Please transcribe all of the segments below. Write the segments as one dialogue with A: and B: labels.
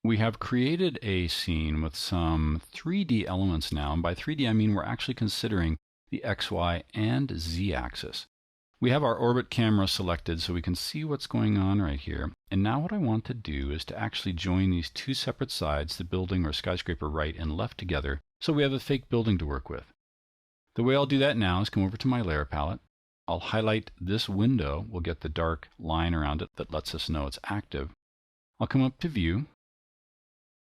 A: we have created a scene with some 3D elements now. And by 3D, I mean we're actually considering the X, Y, and Z axis. We have our orbit camera selected so we can see what's going on right here. And now what I want to do is to actually join these two separate sides, the building or skyscraper right and left together, so we have a fake building to work with. The way I'll do that now is come over to my layer palette. I'll highlight this window. We'll get the dark line around it that lets us know it's active. I'll come up to View,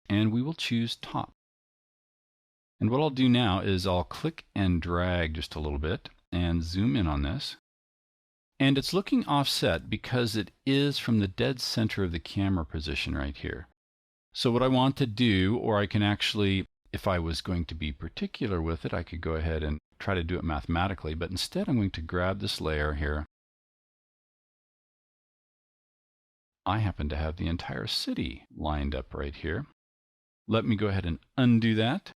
A: and we will choose Top. And what I'll do now is I'll click and drag just a little bit and zoom in on this. And it's looking offset because it is from the dead center of the camera position right here. So what I want to do, or I can actually, if I was going to be particular with it, I could go ahead and try to do it mathematically, but instead I'm going to grab this layer here. I happen to have the entire city lined up right here. Let me go ahead and undo that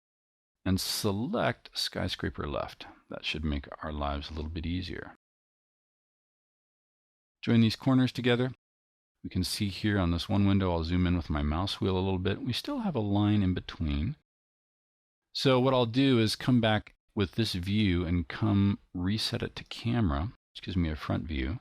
A: and select skyscraper left. That should make our lives a little bit easier. Join these corners together. We can see here on this one window, I'll zoom in with my mouse wheel a little bit. We still have a line in between. So what I'll do is come back with this view and come reset it to camera, which gives me a front view.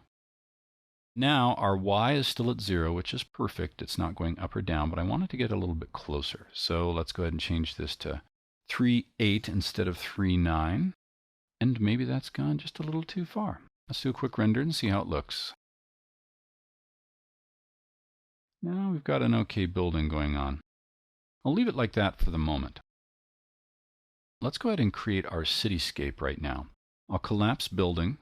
A: Now our Y is still at 0, which is perfect. It's not going up or down, but I want it to get a little bit closer. So let's go ahead and change this to 3.8 instead of 3.9. And maybe that's gone just a little too far. Let's do a quick render and see how it looks. Now we've got an okay building going on. I'll leave it like that for the moment. Let's go ahead and create our cityscape right now. I'll collapse building,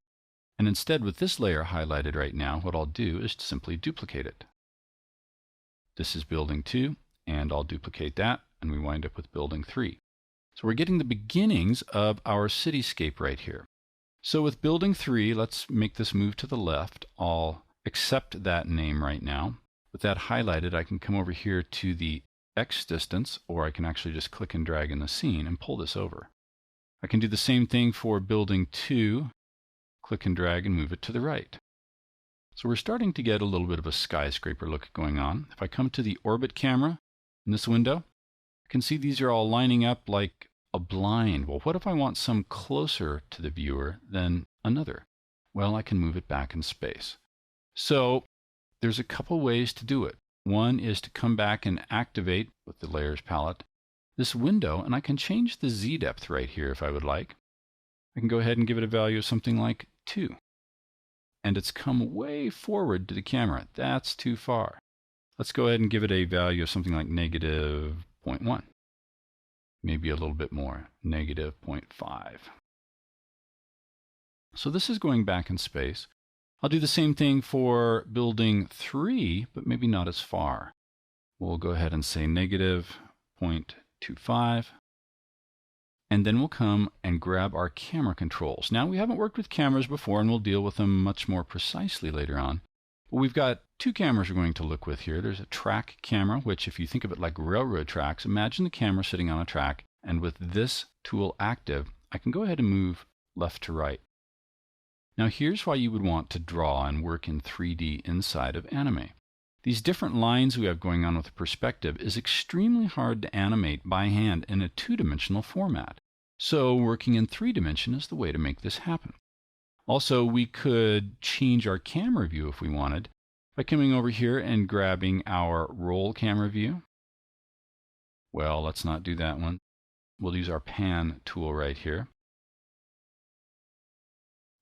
A: and instead with this layer highlighted right now, what I'll do is simply duplicate it. This is building 2, and I'll duplicate that, and we wind up with building 3. So we're getting the beginnings of our cityscape right here. So with building 3, let's make this move to the left. I'll accept that name right now. With that highlighted, I can come over here to the X distance, or I can actually just click and drag in the scene and pull this over. I can do the same thing for building 2, click and drag and move it to the right. So we're starting to get a little bit of a skyscraper look going on. If I come to the orbit camera in this window, I can see these are all lining up like a blind. Well, what if I want some closer to the viewer than another? Well, I can move it back in space. So there's a couple ways to do it. One is to come back and activate with the layers palette this window, and I can change the Z depth right here if I would like. I can go ahead and give it a value of something like 2. And it's come way forward to the camera. That's too far. Let's go ahead and give it a value of something like negative 0.1. Maybe a little bit more, negative 0.5. So this is going back in space. I'll do the same thing for building 3, but maybe not as far. We'll go ahead and say negative 0.25. And then we'll come and grab our camera controls. Now, we haven't worked with cameras before, and we'll deal with them much more precisely later on. But we've got two cameras we're going to look with here. There's a track camera, which if you think of it like railroad tracks, imagine the camera sitting on a track. And with this tool active, I can go ahead and move left to right. Now here's why you would want to draw and work in 3D inside of Anime. These different lines we have going on with perspective is extremely hard to animate by hand in a two-dimensional format. So working in 3D is the way to make this happen. Also, we could change our camera view if we wanted by coming over here and grabbing our roll camera view. Well, let's not do that one. We'll use our pan tool right here.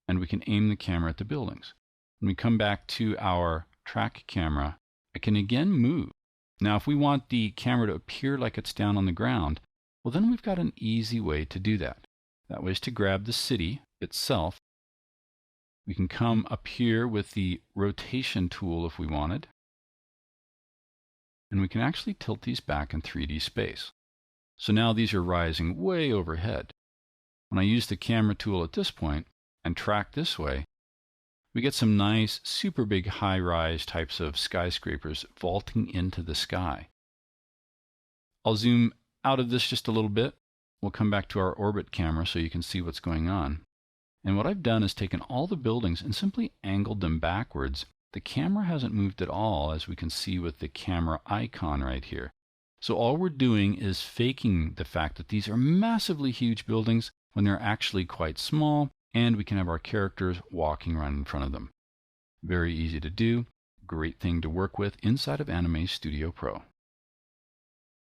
A: And we can aim the camera at the buildings. When we come back to our track camera, I can again move. Now, if we want the camera to appear like it's down on the ground, well, then we've got an easy way to do that. That way is to grab the city itself. We can come up here with the rotation tool if we wanted. And we can actually tilt these back in 3D space. So now these are rising way overhead. When I use the camera tool at this point and track this way, we get some nice, super big high-rise types of skyscrapers vaulting into the sky. I'll zoom out of this just a little bit. We'll come back to our orbit camera so you can see what's going on. And what I've done is taken all the buildings and simply angled them backwards. The camera hasn't moved at all, as we can see with the camera icon right here. So all we're doing is faking the fact that these are massively huge buildings when they're actually quite small, and we can have our characters walking around in front of them. Very easy to do, great thing to work with inside of Anime Studio Pro.